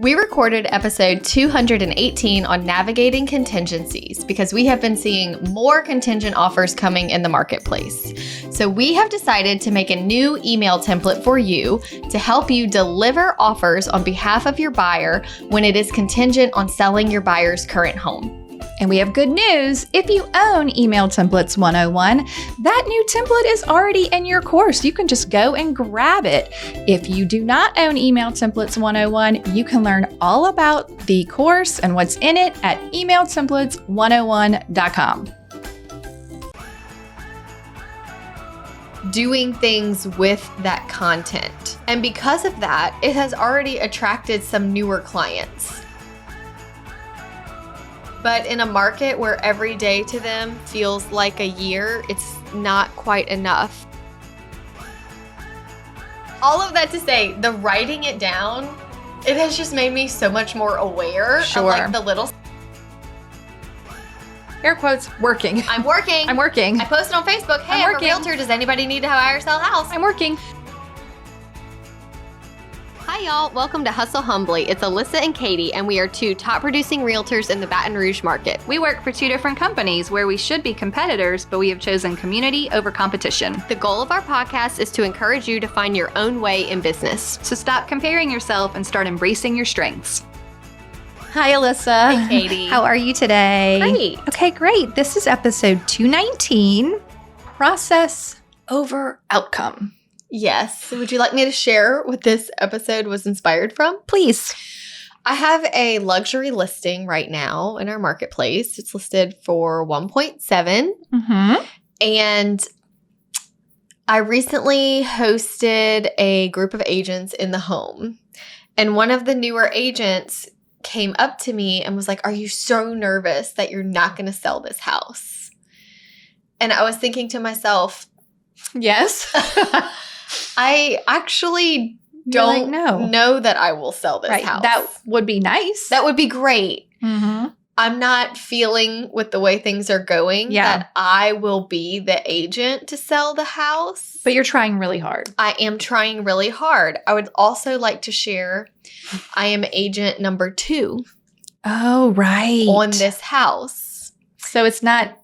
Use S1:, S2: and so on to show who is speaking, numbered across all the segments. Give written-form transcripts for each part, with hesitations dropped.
S1: We recorded episode 218 on navigating contingencies because we have been seeing more contingent offers coming in the marketplace. So we have decided to make a new email template for you to help you deliver offers on behalf of your buyer when it is contingent on selling your buyer's current home.
S2: And we have good news. If you own Email Templates 101, that new template is already in your course. You can just go and grab it. If you do not own Email Templates 101, you can learn all about the course and what's in it at emailtemplates101.com.
S1: Doing things with that content. And because of that, it has already attracted some newer clients. But in a market where every day to them feels like a year, it's not quite enough. All of that to say, the writing it down, it has just made me so much more aware of like the little...
S2: Air quotes, working.
S1: I'm working.
S2: I'm working.
S1: I posted on Facebook, hey, I'm a realtor. Does anybody need to buy or sell a house?
S2: I'm working.
S1: Hi, y'all. Welcome to Hustle Humbly. It's Alissa and Katy, and we are two top producing realtors in the Baton Rouge market.
S2: We work for two different companies where we should be competitors, but we have chosen community over competition.
S1: The goal of our podcast is to encourage you to find your own way in business.
S2: So stop comparing yourself and start embracing your strengths. Hi, Alissa.
S1: Hey, Katy.
S2: How are you today?
S1: Great.
S2: Okay, great. This is episode 219, Process over Outcome.
S1: Yes. Would you like me to share what this episode was inspired from?
S2: Please.
S1: I have a luxury listing right now in our marketplace. It's listed for 1.7.
S2: Mm-hmm.
S1: And I recently hosted a group of agents in the home. And one of the newer agents came up to me and was like, "Are you so nervous that you're not going to sell this house?" And I was thinking to myself,
S2: yes.
S1: I actually don't know that I will sell this house.
S2: That would be nice.
S1: That would be great.
S2: Mm-hmm.
S1: I'm not feeling with the way things are going that I will be the agent to sell the house.
S2: But you're trying really hard.
S1: I am trying really hard. I would also like to share I am agent number 2.
S2: Oh, right.
S1: On this house.
S2: So it's not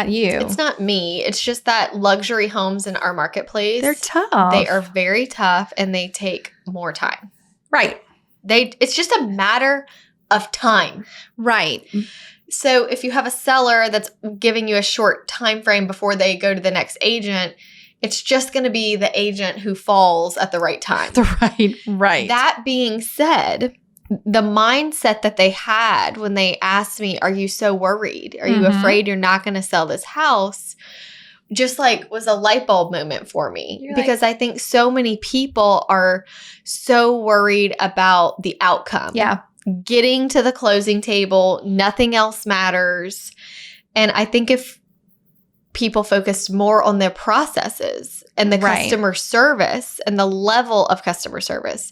S2: you.
S1: It's not me. It's just that luxury homes in our marketplace.
S2: They're tough.
S1: They are very tough and they take more time.
S2: Right.
S1: It's just a matter of time.
S2: Right.
S1: So if you have a seller that's giving you a short time frame before they go to the next agent, it's just going to be the agent who falls at the right time.
S2: Right.
S1: That being said, the mindset that they had when they asked me, "Are you so worried? Are you afraid you're not going to sell this house?" just like was a light bulb moment for me. Because I think so many people are so worried about the outcome.
S2: Yeah.
S1: Getting to the closing table, nothing else matters. And I think if people focused more on their processes and the customer service and the level of customer service,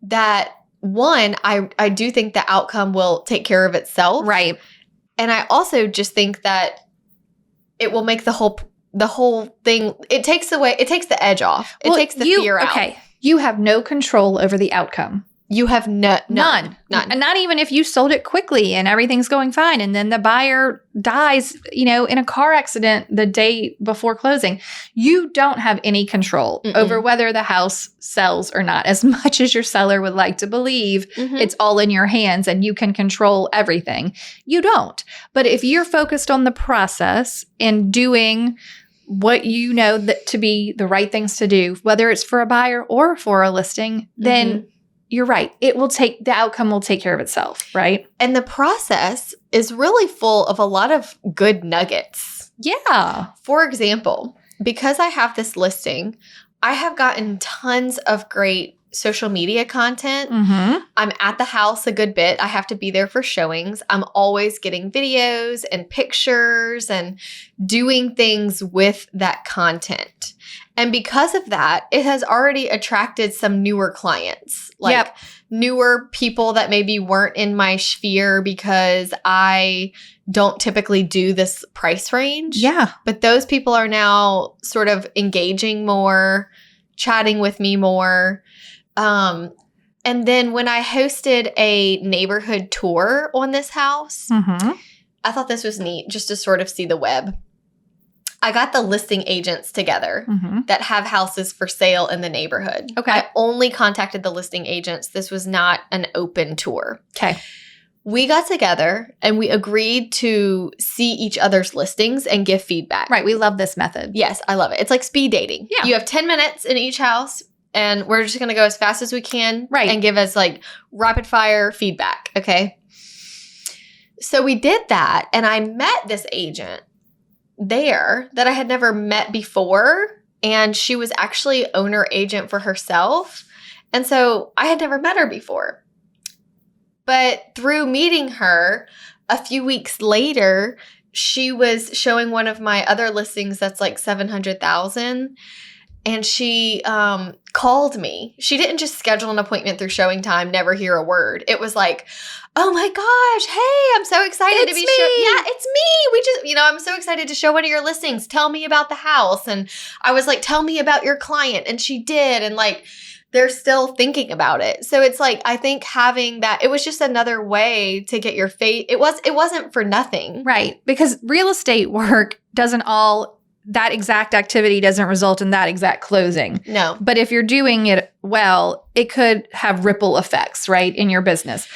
S1: that one, I do think the outcome will take care of itself.
S2: Right.
S1: And I also just think that it will make the whole thing, it takes the edge off. It takes the fear out.
S2: Okay. You have no control over the outcome.
S1: You have none.
S2: And not even if you sold it quickly and everything's going fine and then the buyer dies, in a car accident the day before closing. You don't have any control over whether the house sells or not. As much as your seller would like to believe it's all in your hands and you can control everything. You don't. But if you're focused on the process and doing what you know that to be the right things to do, whether it's for a buyer or for a listing, then you're right. The outcome will take care of itself, right?
S1: And the process is really full of a lot of good nuggets.
S2: Yeah.
S1: For example, because I have this listing, I have gotten tons of great social media content. I'm at the house a good bit. I have to be there for showings. I'm always getting videos and pictures and doing things with that content. And because of that, it has already attracted some newer clients, like newer people that maybe weren't in my sphere because I don't typically do this price range.
S2: Yeah.
S1: But those people are now sort of engaging more, chatting with me more. And then when I hosted a neighborhood tour on this house, I thought this was neat just to sort of see the web. I got the listing agents together that have houses for sale in the neighborhood.
S2: Okay.
S1: I only contacted the listing agents. This was not an open tour.
S2: Okay.
S1: We got together and we agreed to see each other's listings and give feedback.
S2: Right. We love this method.
S1: Yes, I love it. It's like speed dating.
S2: Yeah.
S1: You have 10 minutes in each house and we're just going to go as fast as we can.
S2: Right.
S1: And give us like rapid fire feedback. Okay. So we did that and I met this agent there that I had never met before. And she was actually owner agent for herself. And so I had never met her before. But through meeting her a few weeks later, she was showing one of my other listings that's like 700,000. And she called me. She didn't just schedule an appointment through showing time, never hear a word. It was like, oh my gosh, hey, I'm so excited to be
S2: Yeah,
S1: it's me. We just, I'm so excited to show one of your listings. Tell me about the house. And I was like, tell me about your client. And she did. And like, they're still thinking about it. So it's like, I think having that, it was just another way to get your face. It wasn't for nothing.
S2: Right. Because real estate work that exact activity doesn't result in that exact closing.
S1: No.
S2: But if you're doing it well, it could have ripple effects, right, in your business.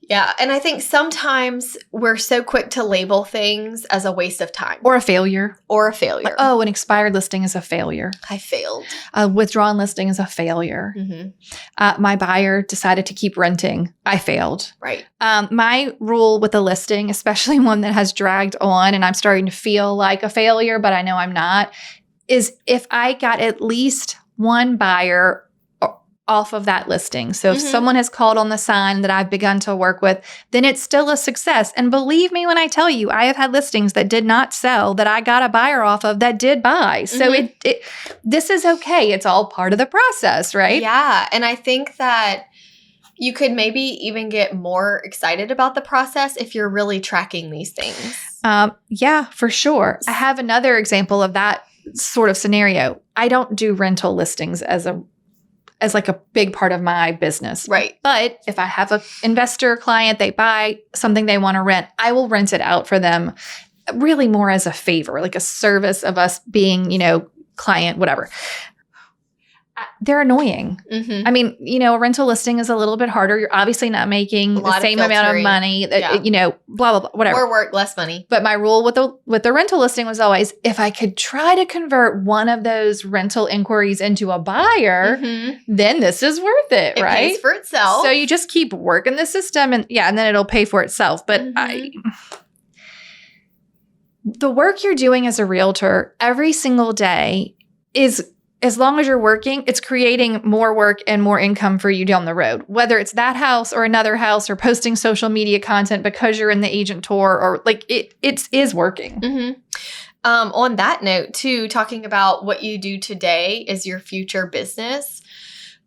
S1: Yeah. And I think sometimes we're so quick to label things as a waste of time.
S2: Or a failure.
S1: Like,
S2: Oh, an expired listing is a failure.
S1: I failed.
S2: A withdrawn listing is a failure. My buyer decided to keep renting. I failed.
S1: Right.
S2: My rule with a listing, especially one that has dragged on and I'm starting to feel like a failure, but I know I'm not, is if I got at least one buyer off of that listing. So if someone has called on the sign that I've begun to work with, then it's still a success. And believe me when I tell you, I have had listings that did not sell that I got a buyer off of that did buy. So this is okay. It's all part of the process, right?
S1: Yeah. And I think that you could maybe even get more excited about the process if you're really tracking these things.
S2: Yeah, for sure. I have another example of that sort of scenario. I don't do rental listings as like a big part of my business.
S1: Right.
S2: But if I have an investor client, they buy something they want to rent, I will rent it out for them really more as a favor, like a service of us being, client, whatever. They're annoying. I mean, a rental listing is a little bit harder. You're obviously not making the same amount of money that, blah, blah, blah, whatever.
S1: More work, less money.
S2: But my rule with the rental listing was always, if I could try to convert one of those rental inquiries into a buyer, then this is worth it, right?
S1: It pays for itself.
S2: So you just keep working the system and then it'll pay for itself. But the work you're doing as a realtor every single day is, as long as you're working, it's creating more work and more income for you down the road, whether it's that house or another house or posting social media content because you're in the agent tour or like it is working.
S1: On that note, too, talking about what you do today is your future business.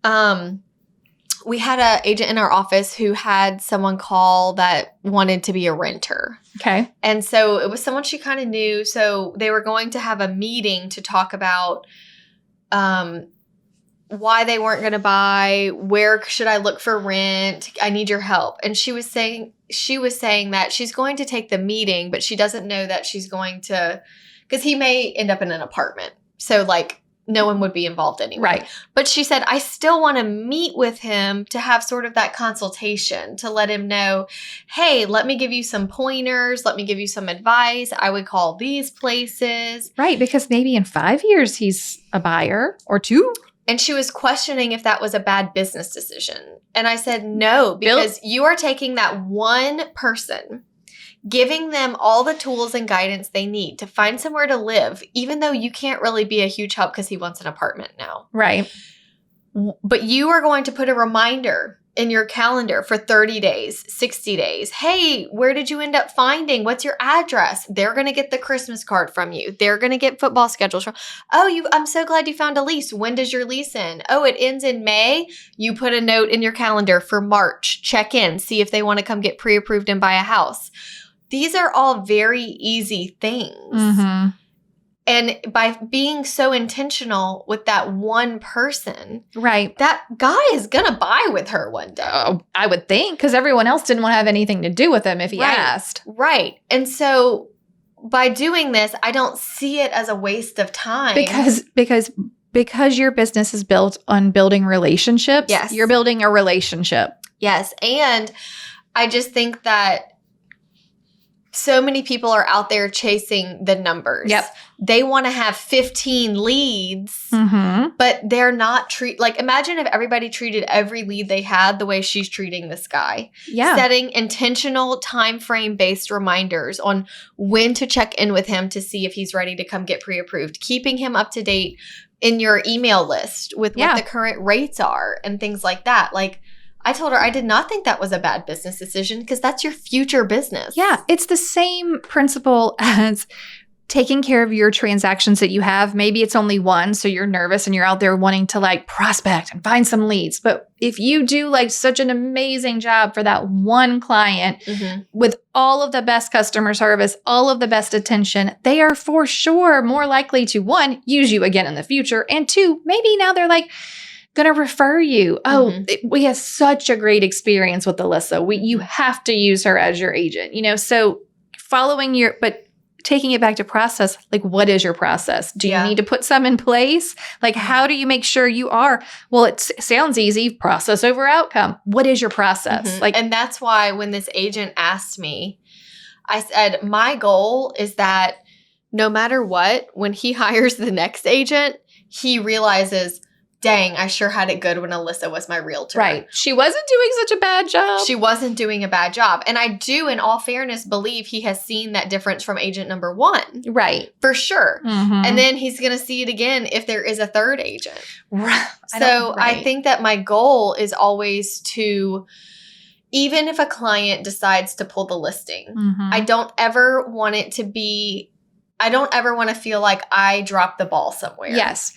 S1: We had an agent in our office who had someone call that wanted to be a renter.
S2: Okay.
S1: And so it was someone she kind of knew. So they were going to have a meeting to talk about why they weren't going to buy, where should I look for rent? I need your help. And she was saying that she's going to take the meeting, but she doesn't know that she's going to, because he may end up in an apartment. So like no one would be involved anyway.
S2: Right.
S1: But she said, I still want to meet with him to have sort of that consultation to let him know, hey, let me give you some pointers. Let me give you some advice. I would call these places.
S2: Right. Because maybe in 5 years he's a buyer or 2.
S1: And she was questioning if that was a bad business decision. And I said, no, because you are taking that one person, giving them all the tools and guidance they need to find somewhere to live, even though you can't really be a huge help because he wants an apartment now.
S2: Right.
S1: But you are going to put a reminder in your calendar for 30 days, 60 days. Hey, where did you end up finding? What's your address? They're going to get the Christmas card from you. They're going to get football schedules from. I'm so glad you found a lease. When does your lease end? Oh, it ends in May. You put a note in your calendar for March. Check in, see if they want to come get pre-approved and buy a house. These are all very easy things. And by being so intentional with that one person,
S2: right,
S1: that guy is going to buy with her one day.
S2: Oh, I would think, because everyone else didn't want to have anything to do with him if he asked.
S1: Right. And so by doing this, I don't see it as a waste of time.
S2: Because your business is built on building relationships.
S1: Yes.
S2: You're building a relationship.
S1: Yes. And I just think that so many people are out there chasing the numbers.
S2: Yep.
S1: They want to have 15 leads, but they're not imagine if everybody treated every lead they had the way she's treating this guy.
S2: Yeah.
S1: Setting intentional time frame based reminders on when to check in with him to see if he's ready to come get pre-approved. Keeping him up to date in your email list with what the current rates are and things like that. Like, I told her I did not think that was a bad business decision because that's your future business.
S2: Yeah. It's the same principle as taking care of your transactions that you have. Maybe it's only one, so you're nervous and you're out there wanting to like prospect and find some leads. But if you do like such an amazing job for that one client with all of the best customer service, all of the best attention, they are for sure more likely to, one, use you again in the future, and two, maybe now they're like, going to refer you. We had such a great experience with Alissa. You have to use her as your agent, so but taking it back to process, like, what is your process? Do you need to put some in place? Like, how do you make sure you are, well, it sounds easy, process over outcome. What is your process?
S1: And that's why when this agent asked me, I said, my goal is that no matter what, when he hires the next agent, he realizes, dang, I sure had it good when Alissa was my realtor.
S2: Right. She wasn't doing such a bad job.
S1: She wasn't doing a bad job. And I do, in all fairness, believe he has seen that difference from agent number one.
S2: Right.
S1: For sure. And then he's going to see it again if there is a third agent.
S2: Right.
S1: So I think that my goal is always to, even if a client decides to pull the listing, I don't ever want to feel like I dropped the ball somewhere.
S2: Yes.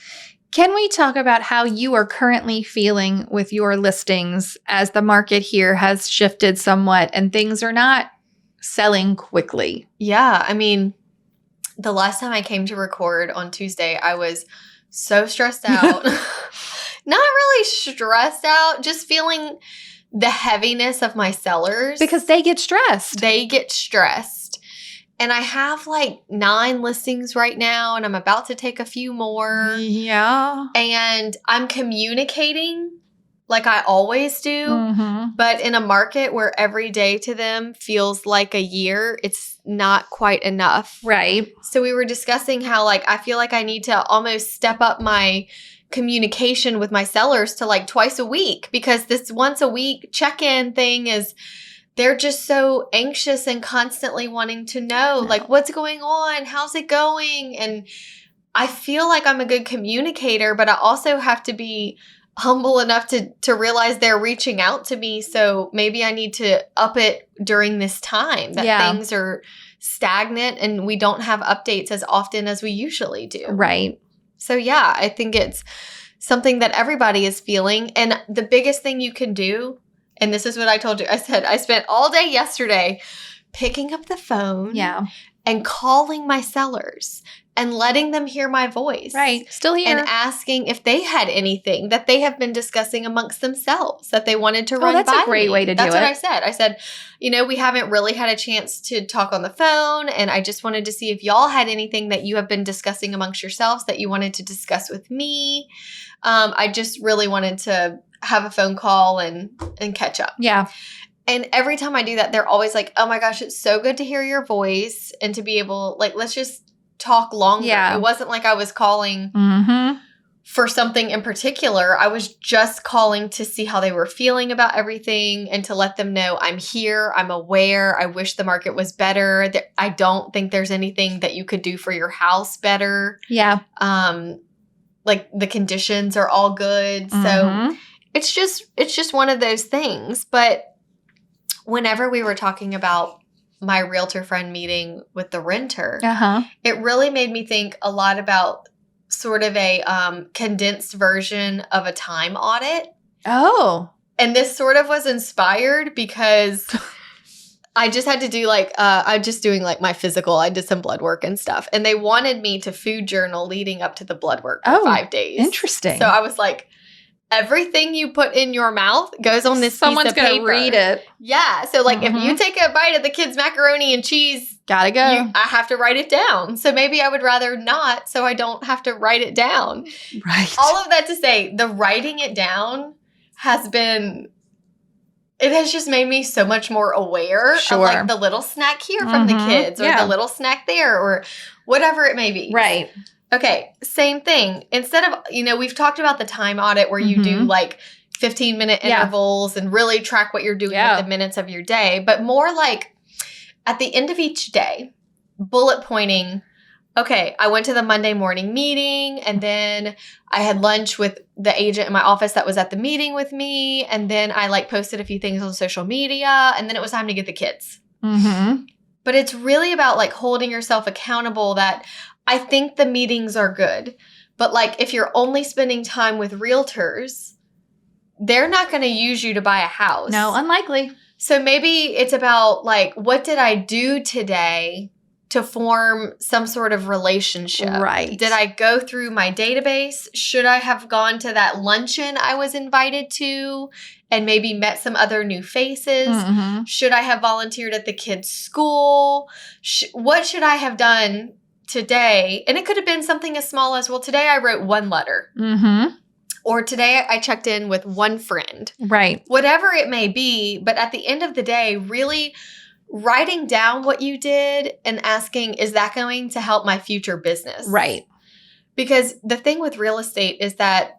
S2: Can we talk about how you are currently feeling with your listings as the market here has shifted somewhat and things are not selling quickly?
S1: Yeah. I mean, the last time I came to record on Tuesday, I was so stressed out. Not really stressed out, just feeling the heaviness of my sellers.
S2: Because they get stressed.
S1: And I have like 9 listings right now, and I'm about to take a few more.
S2: Yeah.
S1: And I'm communicating like I always do. But in a market where every day to them feels like a year, it's not quite enough.
S2: Right.
S1: So we were discussing how like I feel like I need to almost step up my communication with my sellers to like twice a week, because this once a week check-in thing is... They're just so anxious and constantly wanting to know, like, what's going on? How's it going? And I feel like I'm a good communicator, but I also have to be humble enough to realize they're reaching out to me. So maybe I need to up it during this time that things are stagnant and we don't have updates as often as we usually do.
S2: Right.
S1: So yeah, I think it's something that everybody is feeling. And the biggest thing you can do, and this is what I told you. I said, I spent all day yesterday picking up the phone and calling my sellers and letting them hear my voice.
S2: Right. Still here.
S1: And asking if they had anything that they have been discussing amongst themselves that they wanted to run by me.
S2: That's a great way to do it.
S1: That's what I said. I said, we haven't really had a chance to talk on the phone, and I just wanted to see if y'all had anything that you have been discussing amongst yourselves that you wanted to discuss with me. I just really wanted to have a phone call and catch up.
S2: Yeah.
S1: And every time I do that, they're always like, oh my gosh, it's so good to hear your voice and to be able, like, let's just talk longer.
S2: Yeah.
S1: It wasn't like I was calling for something in particular. I was just calling to see how they were feeling about everything and to let them know I'm here, I'm aware, I wish the market was better. I don't think there's anything that you could do for your house better.
S2: Yeah.
S1: Like the conditions are all good. So it's just one of those things. But whenever we were talking about my realtor friend meeting with the renter, it really made me think a lot about sort of a condensed version of a time audit.
S2: Oh.
S1: And this sort of was inspired because I just had to do like, I'm just doing like my physical. I did some blood work and stuff. And they wanted me to food journal leading up to the blood work for 5 days.
S2: Interesting.
S1: So I was like, everything you put in your mouth goes on this
S2: Someone's
S1: piece of paper.
S2: Someone's going to read it.
S1: Yeah. So like if you take a bite of the kids' macaroni and cheese,
S2: gotta go.
S1: I have to write it down. So maybe I would rather not, so I don't have to write it down.
S2: Right.
S1: All of that to say, the writing it down it has just made me so much more aware of like the little snack here from the kids or the little snack there or whatever it may be.
S2: Right.
S1: Okay. Same thing. Instead of, we've talked about the time audit where you do like 15-minute intervals and really track what you're doing with the minutes of your day, but more like at the end of each day, bullet pointing, okay, I went to the Monday morning meeting and then I had lunch with the agent in my office that was at the meeting with me. And then I like posted a few things on social media and then it was time to get the kids. Mm-hmm. But it's really about like holding yourself accountable that I think the meetings are good. But like if you're only spending time with realtors, they're not going to use you to buy a house.
S2: No, unlikely.
S1: So maybe it's about like, what did I do today to form some sort of relationship?
S2: Right.
S1: Did I go through my database? Should I have gone to that luncheon I was invited to and maybe met some other new faces? Mm-hmm. Should I have volunteered at the kids' school? What should I have done today? And it could have been something as small as, well, today I wrote 1 letter. Mm-hmm. Or today I checked in with 1 friend.
S2: Right.
S1: Whatever it may be. But at the end of the day, really writing down what you did and asking, is that going to help my future business?
S2: Right.
S1: Because the thing with real estate is that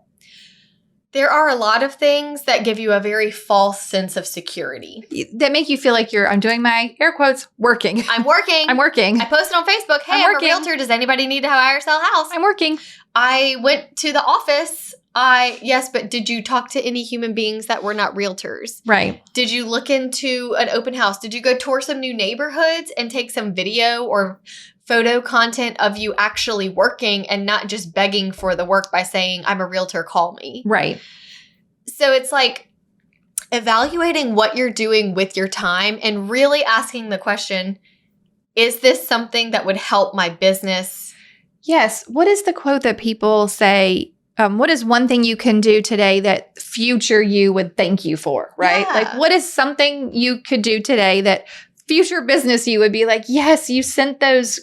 S1: there are a lot of things that give you a very false sense of security.
S2: That make you feel like I'm doing my air quotes, working.
S1: I'm working.
S2: I'm working.
S1: I posted on Facebook, hey, I'm a realtor. Does anybody need to buy or sell a house?
S2: I'm working.
S1: I went to the office. Yes, but did you talk to any human beings that were not realtors?
S2: Right.
S1: Did you look into an open house? Did you go tour some new neighborhoods and take some video or photo content of you actually working and not just begging for the work by saying, I'm a realtor, call me?
S2: Right.
S1: So it's like evaluating what you're doing with your time and really asking the question, is this something that would help my business?
S2: Yes. What is the quote that people say? What is one thing you can do today that future you would thank you for, right?
S1: Yeah.
S2: Like, what is something you could do today that future business you would be like, yes, you sent those,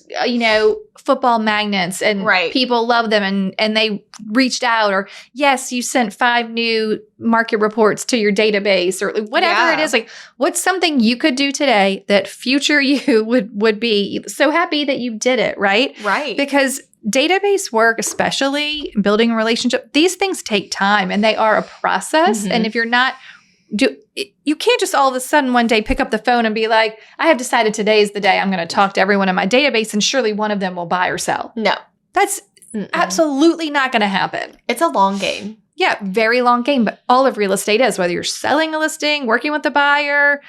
S2: football magnets and people love them and they reached out, or yes, you sent 5 new market reports to your database, or whatever it is. Like, what's something you could do today that future you would be so happy that you did it, right?
S1: Right.
S2: Because database work, especially building a relationship, these things take time and they are a process. Mm-hmm. And if you're not, you can't just all of a sudden one day pick up the phone and be like, I have decided today is the day I'm going to talk to everyone in my database and surely one of them will buy or sell.
S1: No.
S2: That's absolutely not going to happen.
S1: It's a long game.
S2: Yeah, very long game. But all of real estate is, whether you're selling a listing, working with the buyer,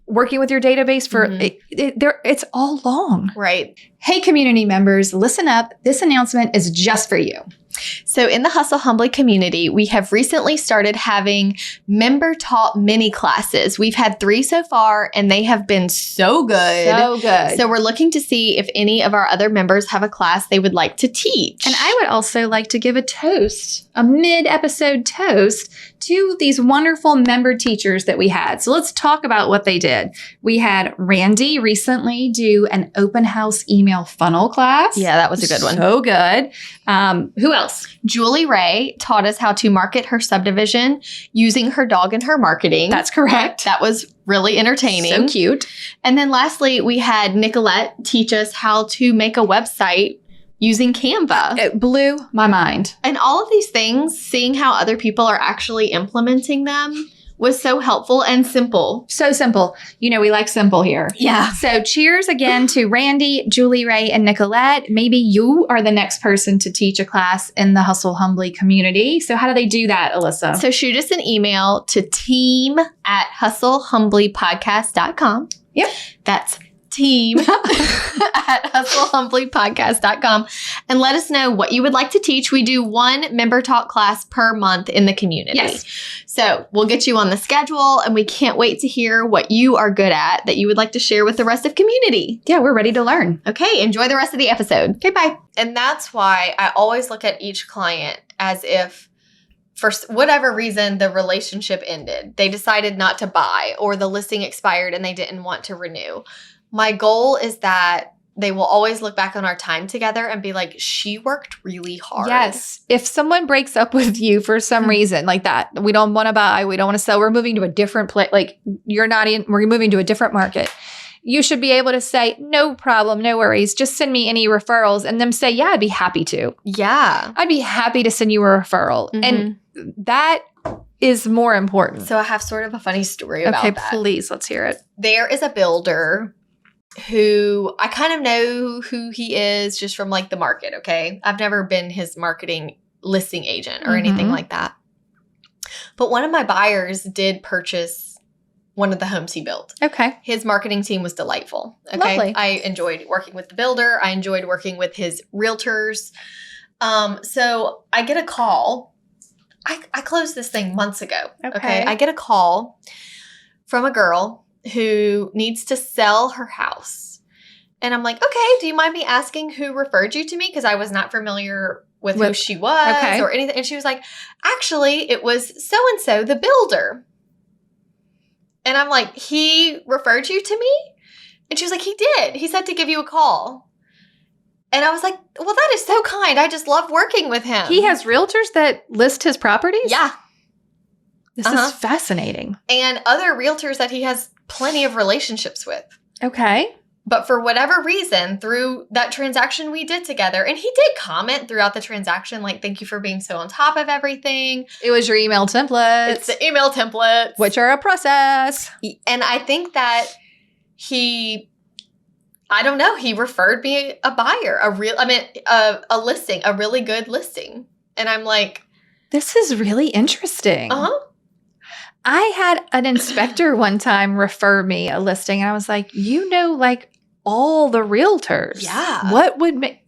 S2: working with your database for it's all long.
S1: Right.
S2: Hey, community members, listen up. This announcement is just for you.
S1: So in the Hustle Humbly community, we have recently started having member-taught mini classes. We've had 3 so far, and they have been so good.
S2: So good.
S1: So we're looking to see if any of our other members have a class they would like to teach.
S2: And I would also like to give a toast, a mid-episode toast, to these wonderful member teachers that we had. So let's talk about what they did. We had Randy recently do an open house email funnel class.
S1: Yeah, that was a good one.
S2: So good. Who else?
S1: Julie Ray taught us how to market her subdivision using her dog in her marketing.
S2: That's correct.
S1: That was really entertaining.
S2: So cute.
S1: And then lastly, we had Nicolette teach us how to make a website using Canva.
S2: It blew my mind.
S1: And all of these things, seeing how other people are actually implementing them, was so helpful and simple.
S2: So simple. We like simple here.
S1: Yeah.
S2: So cheers again to Randy, Julie Ray, and Nicolette. Maybe you are the next person to teach a class in the Hustle Humbly community. So how do they do that, Alissa?
S1: So shoot us an email to team@hustlehumblypodcast.com.
S2: Yep.
S1: That's team at hustlehumblypodcast.com and let us know what you would like to teach. We do one member talk class per month in the community.
S2: Yes.
S1: So we'll get you on the schedule, and we can't wait to hear what you are good at that you would like to share with the rest of community.
S2: Yeah, we're ready to learn.
S1: Okay, enjoy the rest of the episode. Okay, bye. And that's why I always look at each client as if for whatever reason the relationship ended. They decided not to buy, or the listing expired and they didn't want to renew. My goal is that they will always look back on our time together and be like, she worked really hard.
S2: Yes. If someone breaks up with you for some reason like that, we don't want to buy, we don't want to sell, we're moving to a different place, like we're moving to a different market. You should be able to say, no problem, no worries. Just send me any referrals, and them say, yeah, I'd be happy to.
S1: Yeah.
S2: I'd be happy to send you a referral.
S1: Mm-hmm.
S2: And that is more important.
S1: So I have sort of a funny story about that.
S2: Okay, please, let's hear it.
S1: There is a builder who I kind of know who he is just from like the market, okay? I've never been his marketing listing agent or anything like that. But one of my buyers did purchase one of the homes he built.
S2: Okay.
S1: His marketing team was delightful. Okay.
S2: Lovely.
S1: I enjoyed working with the builder. I enjoyed working with his realtors. So I get a call. I closed this thing months ago. Okay. I get a call from a girl who needs to sell her house. And I'm like, okay, do you mind me asking who referred you to me? Because I was not familiar with who she was or anything. And she was like, actually, it was so-and-so, the builder. And I'm like, he referred you to me? And she was like, he did. He said to give you a call. And I was like, well, that is so kind. I just love working with him.
S2: He has realtors that list his properties?
S1: Yeah.
S2: This is fascinating.
S1: And other realtors that he has plenty of relationships with.
S2: Okay.
S1: But for whatever reason, through that transaction we did together, and he did comment throughout the transaction, like, thank you for being so on top of everything.
S2: It was your email templates.
S1: It's the email templates.
S2: Which are a process.
S1: And I think that he referred me a buyer, a listing, a really good listing. And I'm like,
S2: this is really interesting.
S1: Uh-huh.
S2: I had an inspector one time refer me a listing, and I was like, like all the realtors.
S1: Yeah.
S2: What would make,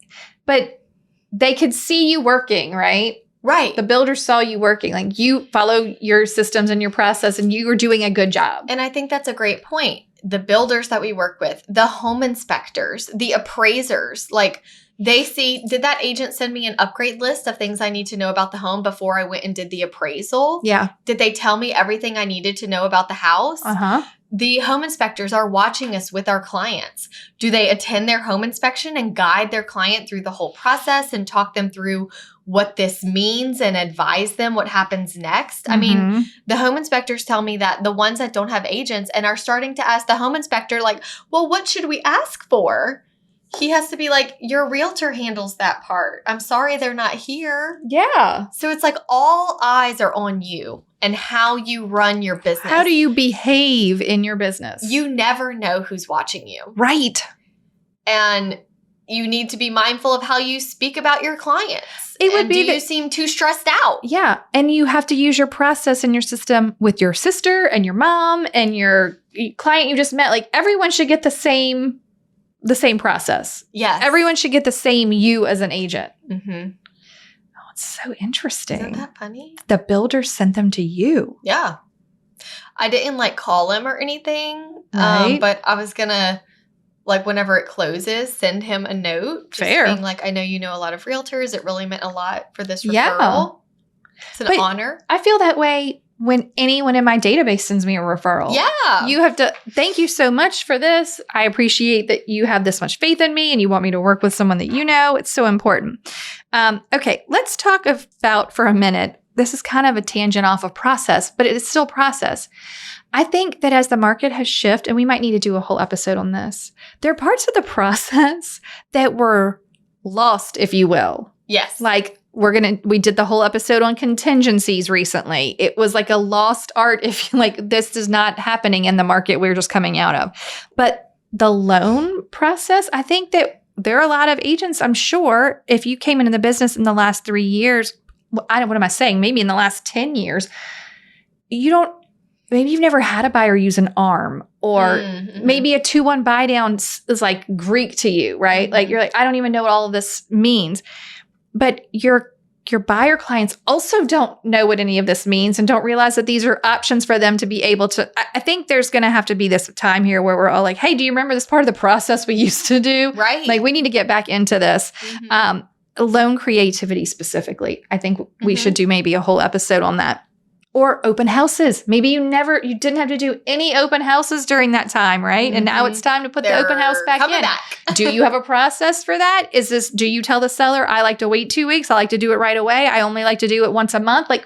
S2: but they could see you working, right?
S1: Right.
S2: The builder saw you working, like you follow your systems and your process, and you were doing a good job.
S1: And I think that's a great point. The builders that we work with, the home inspectors, the appraisers, like they see, did that agent send me an upgrade list of things I need to know about the home before I went and did the appraisal?
S2: Yeah.
S1: Did they tell me everything I needed to know about the house?
S2: Uh-huh.
S1: The home inspectors are watching us with our clients. Do they attend their home inspection and guide their client through the whole process and talk them through what this means and advise them what happens next?
S2: Mm-hmm.
S1: I mean, the home inspectors tell me that the ones that don't have agents and are starting to ask the home inspector, like, well, what should we ask for? He has to be like, your realtor handles that part. I'm sorry they're not here.
S2: Yeah.
S1: So it's like all eyes are on you and how you run your business.
S2: How do you behave in your business?
S1: You never know who's watching you.
S2: Right.
S1: And you need to be mindful of how you speak about your clients.
S2: It would be
S1: do you seem too stressed out?
S2: Yeah. And you have to use your process and your system with your sister and your mom and your client you just met. Like everyone should get the same process.
S1: Yes.
S2: Everyone should get the same you as an agent.
S1: Mm-hmm.
S2: Oh, it's so interesting.
S1: Isn't that funny?
S2: The builder sent them to you.
S1: Yeah. I didn't like call him or anything.
S2: Right.
S1: But I was going to, like, whenever it closes, send him a note. Just
S2: Fair.
S1: being like, I know you know a lot of realtors. It really meant a lot for this referral.
S2: Yeah.
S1: It's an honor.
S2: I feel that way when anyone in my database sends me a referral.
S1: Yeah.
S2: You have to, thank you so much for this. I appreciate that you have this much faith in me and you want me to work with someone that you know. It's so important. Okay, let's talk about for a minute. This is kind of a tangent off of process, but it is still process. I think that as the market has shifted, and we might need to do a whole episode on this, there are parts of the process that were lost, if you will.
S1: Yes.
S2: Like, we did the whole episode on contingencies recently. It was like a lost art if like this is not happening in the market we're just coming out of. But the loan process, I think that there are a lot of agents, I'm sure, if you came into the business in the last 3 years, what am I saying? Maybe in the last 10 years, you don't maybe you've never had a buyer use an ARM, or maybe a 2-1 buy down is like Greek to you, right? Like you're like, I don't even know what all of this means. But your buyer clients also don't know what any of this means and don't realize that these are options for them to be able to. I think there's going to have to be this time here where we're all like, hey, do you remember this part of the process we used to do?
S1: Right.
S2: Like we need to get back into this. Loan creativity specifically. I think we should do maybe a whole episode on that. Or open houses. Maybe you didn't have to do any open houses during that time, right? And now it's time to put the open house back in. Do you have a process for that? Do you tell the seller, I like to wait 2 weeks. I like to do it right away. I only like to do it once a month. Like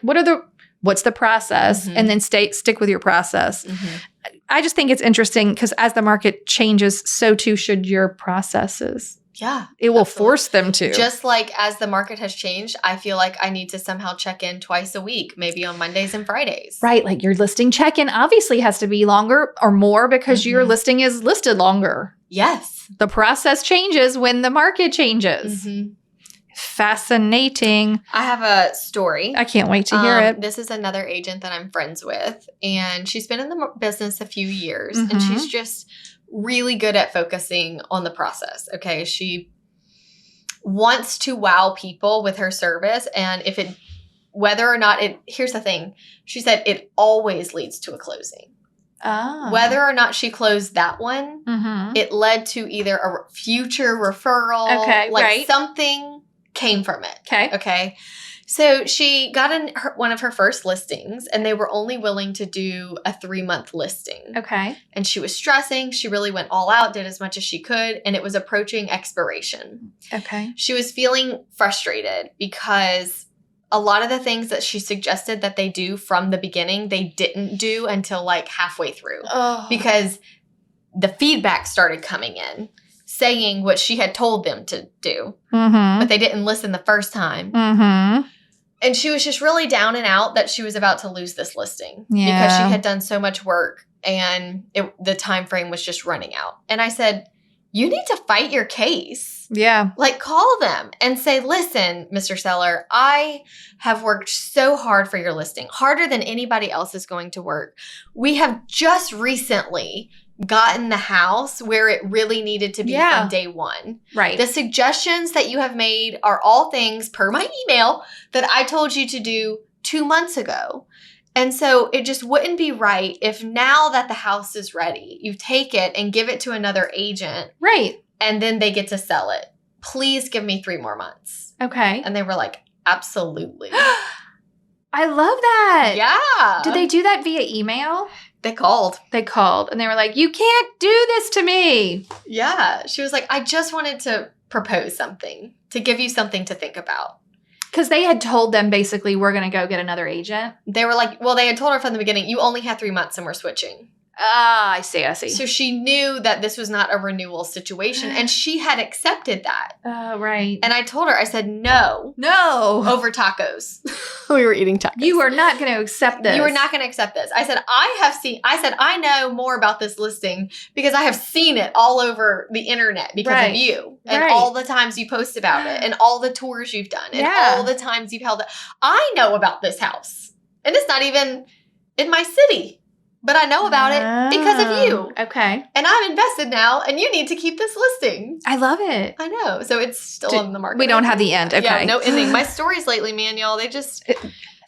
S2: what's the process? And then stick with your process. I just think it's interesting because as the market changes, so too should your processes.
S1: Yeah.
S2: It will force them to.
S1: Just like as the market has changed, I feel like I need to somehow check in twice a week, maybe on Mondays and Fridays.
S2: Right. Like your listing check-in obviously has to be longer or more because your listing is listed longer.
S1: Yes.
S2: The process changes when the market changes. Fascinating.
S1: I have a story.
S2: I can't wait to hear it.
S1: This is another agent that I'm friends with, and she's been in the business a few years, and she's just really good at focusing on the process. Okay. She wants to wow people with her service. And whether or not here's the thing. She said it always leads to a closing.
S2: Oh.
S1: Whether or not she closed that one, it led to either a future referral.
S2: Okay.
S1: Like something came from it. Okay. So she got in one of her first listings, and they were only willing to do a 3-month listing.
S2: Okay.
S1: And she was stressing. She really went all out, did as much as she could, and it was approaching expiration.
S2: Okay.
S1: She was feeling frustrated because a lot of the things that she suggested that they do from the beginning, they didn't do until like halfway through. Because the feedback started coming in, saying what she had told them to do, but they didn't listen the first time. And she was just really down and out that she was about to lose this listing because she had done so much work and the time frame was just running out. And I said, you need to fight your case.
S2: Yeah.
S1: Like call them and say, listen, Mr. Seller, I have worked so hard for your listing, harder than anybody else is going to work. We have just recently gotten the house where it really needed to be from day one.
S2: Right.
S1: The suggestions that you have made are all things per my email that I told you to do 2 months ago. And so it just wouldn't be right if now that the house is ready, you take it and give it to another agent.
S2: Right.
S1: And then they get to sell it. Please give me 3 more months.
S2: Okay.
S1: And they were like, absolutely.
S2: I love that.
S1: Yeah.
S2: Did they do that via email?
S1: They called.
S2: And they were like, you can't do this to me.
S1: Yeah. She was like, I just wanted to propose something, to give you something to think about.
S2: Because they had told them basically, we're going to go get another agent.
S1: They were like, well, they had told her from the beginning, you only have 3 months and we're switching.
S2: Ah, I see.
S1: So she knew that this was not a renewal situation, and she had accepted that.
S2: Oh, right.
S1: And I told her, I said, no.
S2: No.
S1: Over tacos. We were eating tacos.
S2: You are not going to accept this.
S1: You are not going to accept this. I said, I know more about this listing because I have seen it all over the internet because of you. And all the times you post about it and all the tours you've done and all the times you've held it. I know about this house. And it's not even in my city. But I know about it because of you.
S2: Okay.
S1: And I'm invested now, and you need to keep this listing.
S2: I love it.
S1: I know. So it's still on the market.
S2: We don't have the end. Okay.
S1: Yeah, no ending. My stories lately, man, y'all, they just...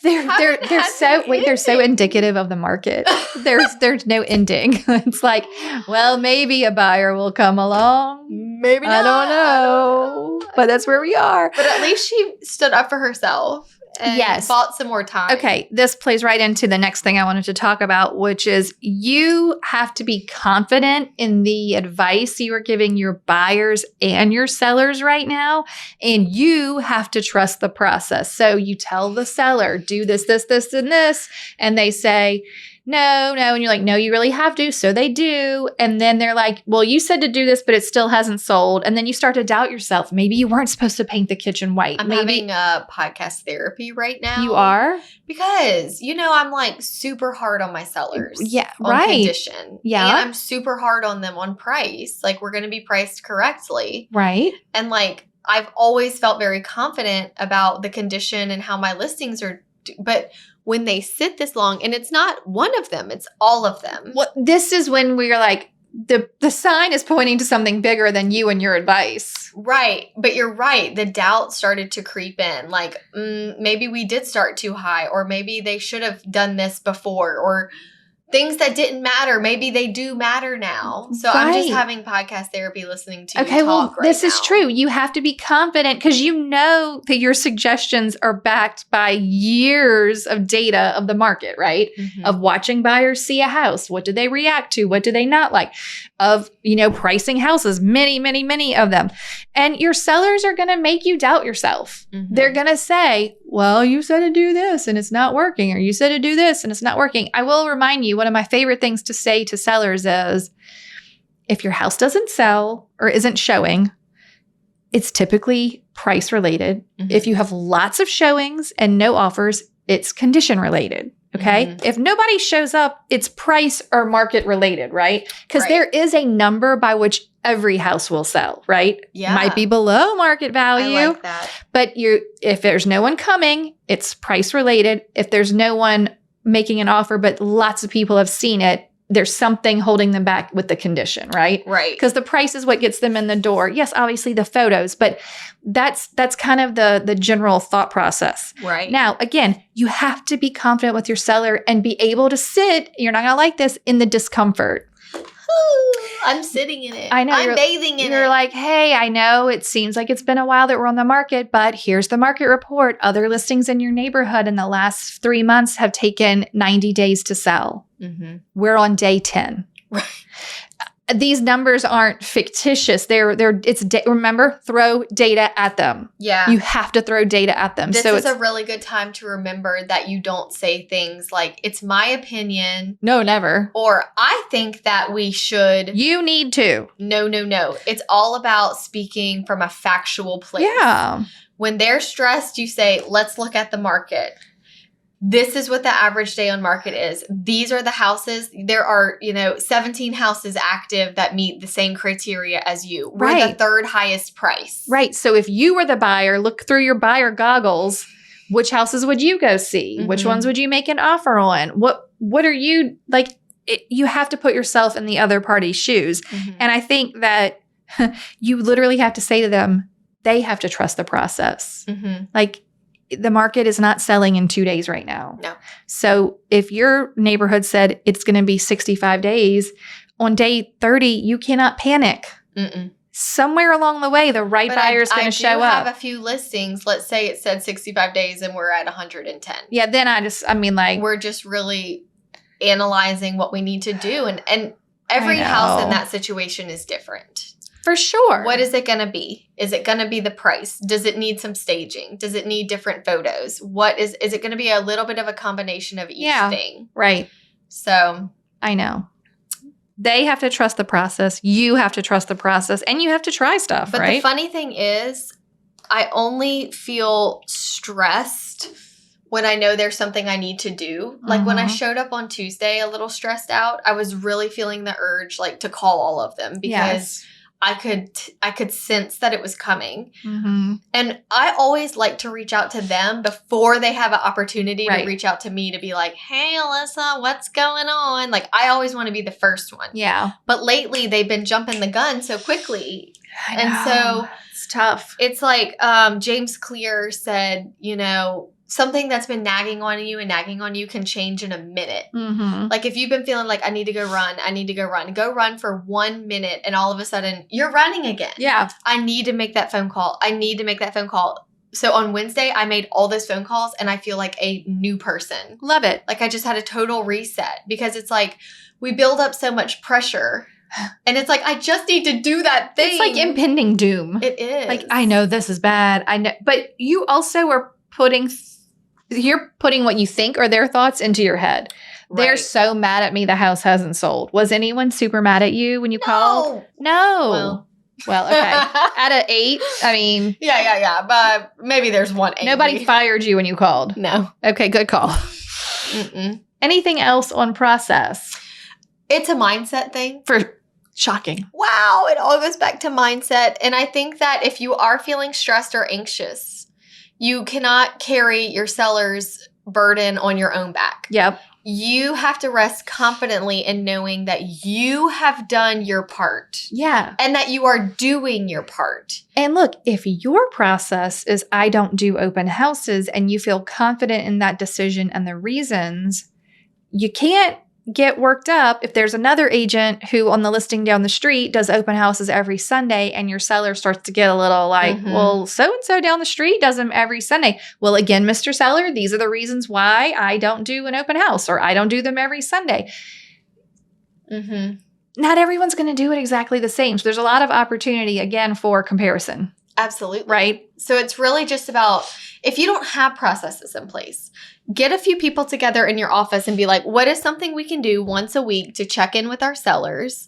S2: They're so indicative of the market. There's no ending. It's like, well, maybe a buyer will come along.
S1: Maybe not.
S2: I don't know. But that's where we are.
S1: But at least she stood up for herself. And bought some more time.
S2: Okay, this plays right into the next thing I wanted to talk about, which is you have to be confident in the advice you are giving your buyers and your sellers right now, and you have to trust the process. So you tell the seller, do this, this, this, and this, and they say, no, and you're like, no, you really have to. So they do. And then they're like, well, you said to do this, but it still hasn't sold. And then you start to doubt yourself. Maybe you weren't supposed to paint the kitchen white.
S1: I'm having a podcast therapy right now.
S2: You are?
S1: Because, I'm like super hard on my sellers.
S2: Yeah,
S1: on condition.
S2: Yeah.
S1: And I'm super hard on them on price. Like, we're going to be priced correctly.
S2: Right.
S1: And like, I've always felt very confident about the condition and how my listings are But when they sit this long, and it's not one of them, it's all of them.
S2: Well, this is when we're like, the sign is pointing to something bigger than you and your advice.
S1: Right. But you're right. The doubt started to creep in. Like, maybe we did start too high, or maybe they should have done this before, or things that didn't matter. Maybe they do matter now. So I'm just having podcast therapy listening to you talk right
S2: this
S1: now.
S2: is true. You have to be confident because you know that your suggestions are backed by years of data of the market, right?
S1: Mm-hmm.
S2: Of watching buyers see a house. What do they react to? What do they not like? Of, pricing houses, many, many, many of them. And your sellers are going to make you doubt yourself.
S1: Mm-hmm.
S2: They're going to say, well, you said to do this and it's not working, or you said to do this and it's not working. I will remind you, one of my favorite things to say to sellers is, if your house doesn't sell or isn't showing, it's typically price related.
S1: Mm-hmm.
S2: If you have lots of showings and no offers, it's condition related. Okay.
S1: Mm-hmm.
S2: If nobody shows up, it's price or market related, right? Because there is a number by which every house will sell, right?
S1: Yeah.
S2: Might be below market value.
S1: I like that.
S2: But if there's no one coming, it's price related. If there's no one making an offer, but lots of people have seen it, there's something holding them back with the condition, right?
S1: Right.
S2: Because the price is what gets them in the door. Yes, obviously the photos, but that's kind of the general thought process.
S1: Right.
S2: Now, again, you have to be confident with your seller and be able to sit, you're not going to like this, in the discomfort.
S1: I'm sitting in it.
S2: I know.
S1: I'm bathing in it.
S2: You're like, hey, I know it seems like it's been a while that we're on the market, but here's the market report. Other listings in your neighborhood in the last 3 months have taken 90 days to sell.
S1: Mm-hmm.
S2: We're on day 10.
S1: Right.
S2: These numbers aren't fictitious. Remember, throw data at them.
S1: Yeah.
S2: You have to throw data at them.
S1: This is a really good time to remember that you don't say things like, it's my opinion.
S2: No, never.
S1: Or I think that we should.
S2: You need to.
S1: No. It's all about speaking from a factual place.
S2: Yeah.
S1: When they're stressed, you say, let's look at the market. This is what the average day on market is. These are the houses. There are, 17 houses active that meet the same criteria as you. We're the third highest price.
S2: Right. So if you were the buyer, look through your buyer goggles. Which houses would you go see?
S1: Mm-hmm.
S2: Which ones would you make an offer on? What are you like? You have to put yourself in the other party's shoes.
S1: Mm-hmm.
S2: And I think that you literally have to say to them, they have to trust the process.
S1: Mm-hmm.
S2: Like, the market is not selling in 2 days right now.
S1: No.
S2: So if your neighborhood said it's going to be 65 days, on day 30, you cannot panic.
S1: Mm-mm.
S2: Somewhere along the way, the right buyer is going to show up.
S1: I have a few listings. Let's say it said 65 days and we're at 110.
S2: Yeah, then
S1: we're just really analyzing what we need to do. And every house in that situation is different.
S2: For sure.
S1: What is it going to be? Is it going to be the price? Does it need some staging? Does it need different photos? Is it going to be a little bit of a combination of each thing?
S2: Right.
S1: So
S2: I know. They have to trust the process. You have to trust the process, and you have to try stuff,
S1: but
S2: right?
S1: The funny thing is, I only feel stressed when I know there's something I need to do. Like when I showed up on Tuesday a little stressed out, I was really feeling the urge to call all of them because I could sense that it was coming. Mm-hmm. And I always like to reach out to them before they have an opportunity to reach out to me to be like, hey, Alissa, what's going on? Like, I always want to be the first one.
S2: Yeah.
S1: But lately, they've been jumping the gun so quickly.
S2: I know.
S1: And so
S2: it's tough.
S1: It's like James Clear said, something that's been nagging on you can change in a minute. Mm-hmm. Like if you've been feeling like I need to go run. Go run for 1 minute and all of a sudden you're running again.
S2: Yeah.
S1: I need to make that phone call. So on Wednesday, I made all those phone calls and I feel like a new person.
S2: Love it.
S1: Like I just had a total reset because it's like we build up so much pressure. And it's like, I just need to do that thing.
S2: It's like impending doom.
S1: It is.
S2: Like, I know this is bad. I know. But you also are you're putting what you think are their thoughts into your head. Right. They're so mad at me the house hasn't sold. Was anyone super mad at you when you called? No. Well, okay. Out of 8, I mean.
S1: Yeah. But maybe there's one 8.
S2: Nobody fired you when you called?
S1: No.
S2: Okay, good call. Mm-mm. Anything else on process?
S1: It's a mindset thing.
S2: Shocking.
S1: Wow. It all goes back to mindset. And I think that if you are feeling stressed or anxious, you cannot carry your sellers burden on your own back.
S2: Yep.
S1: You have to rest confidently in knowing that you have done your part.
S2: Yeah.
S1: And that you are doing your part.
S2: And look, if your process is I don't do open houses and you feel confident in that decision and the reasons, you can't get worked up if there's another agent who on the listing down the street does open houses every Sunday and your seller starts to get a little like, well, so-and-so down the street does them every Sunday. Well, again, Mr. Seller, these are the reasons why I don't do an open house or I don't do them every Sunday. Not everyone's going to do it exactly the same. So there's a lot of opportunity, again, for comparison.
S1: Absolutely.
S2: Right?
S1: So it's really just about, if you don't have processes in place, get a few people together in your office and be like, what is something we can do once a week to check in with our sellers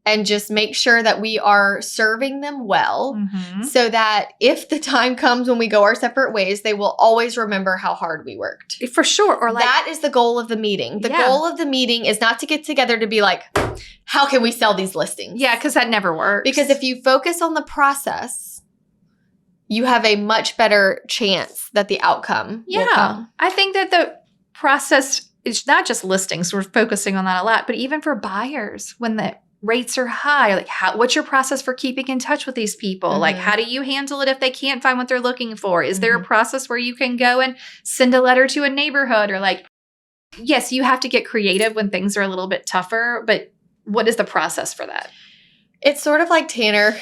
S1: and just make sure that we are serving them well so that if the time comes when we go our separate ways, they will always remember how hard we worked.
S2: For sure. Or like
S1: that is the goal of the meeting. The goal of the meeting is not to get together to be like, how can we sell these listings?
S2: Yeah, because that never works.
S1: Because if you focus on the process, you have a much better chance that the outcome will come.
S2: I think that the process is not just listings. We're focusing on that a lot, but even for buyers, when the rates are high, like what's your process for keeping in touch with these people? Like, how do you handle it if they can't find what they're looking for? Is there a process where you can go and send a letter to a neighborhood or like, yes, you have to get creative when things are a little bit tougher, but what is the process for that?
S1: It's sort of like Tanner.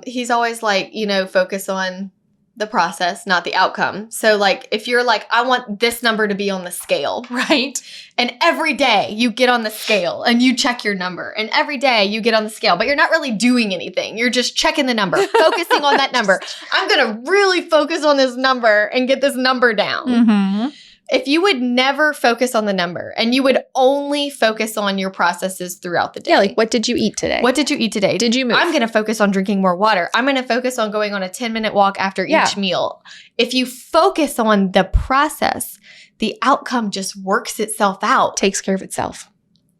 S1: He's always like, focus on the process, not the outcome. So like, if you're like, I want this number to be on the scale.
S2: Right.
S1: And every day you get on the scale and you check your number. And every day you get on the scale, but you're not really doing anything. You're just checking the number, focusing on that number. I'm going to really focus on this number and get this number down. If you would never focus on the number and you would only focus on your processes throughout the day.
S2: Yeah, like what did you eat today?
S1: What did you eat today?
S2: Did you move?
S1: I'm going to focus on drinking more water. I'm going to focus on going on a 10-minute walk after each meal. If you focus on the process, the outcome just works itself out.
S2: Takes care of itself.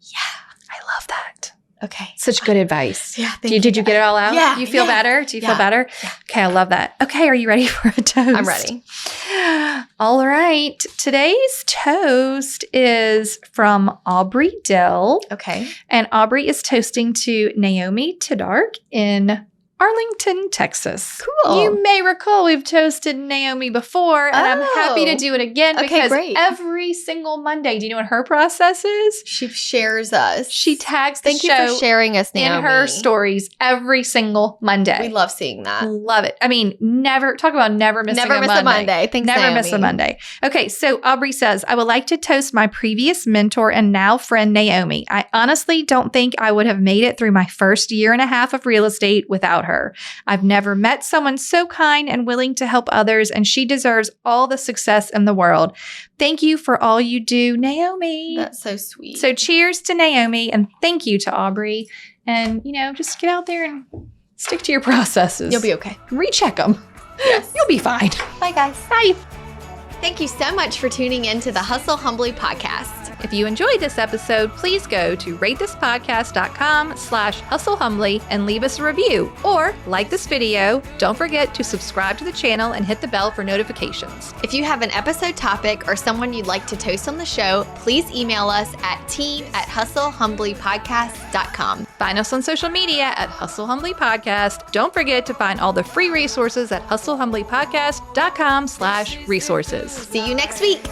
S1: Yeah.
S2: I love that.
S1: Okay.
S2: Such good advice.
S1: Yeah.
S2: Did you get it all out?
S1: Yeah.
S2: You feel better? Do you feel better?
S1: Yeah.
S2: Okay. I love that. Okay. Are you ready for a toast?
S1: I'm ready.
S2: All right. Today's toast is from Aubrey Dill.
S1: Okay.
S2: And Aubrey is toasting to Naomi Codark in Arlington, Texas.
S1: Cool.
S2: You may recall we've toasted Naomi before, and I'm happy to do it again because every single Monday, do you know what her process is?
S1: She shares us.
S2: She tags the
S1: Thank
S2: show
S1: you for sharing us, Naomi.
S2: in her stories every single Monday.
S1: We love seeing that.
S2: Love it. I mean, never missing a Monday.
S1: Thanks,
S2: never
S1: Naomi.
S2: miss a Monday. Okay, so Aubrey says, I would like to toast my previous mentor and now friend, Naomi. I honestly don't think I would have made it through my first year and a half of real estate without her. I've never met someone so kind and willing to help others, and she deserves all the success in the world. Thank you for all you do, Naomi.
S1: That's so sweet.
S2: So cheers to Naomi, and thank you to Aubrey. And, just get out there and stick to your processes.
S1: You'll be okay.
S2: Recheck them.
S1: Yes.
S2: You'll be fine.
S1: Bye, guys.
S2: Bye.
S1: Thank you so much for tuning in to the Hustle Humbly podcast.
S2: If you enjoyed this episode, please go to ratethispodcast.com/hustlehumbly and leave us a review or like this video. Don't forget to subscribe to the channel and hit the bell for notifications.
S1: If you have an episode topic or someone you'd like to toast on the show, please email us at team@hustlehumblypodcast.com.
S2: Find us on social media at Hustle Humbly Podcast. Don't forget to find all the free resources at hustlehumblypodcast.com/resources.
S1: See you next week.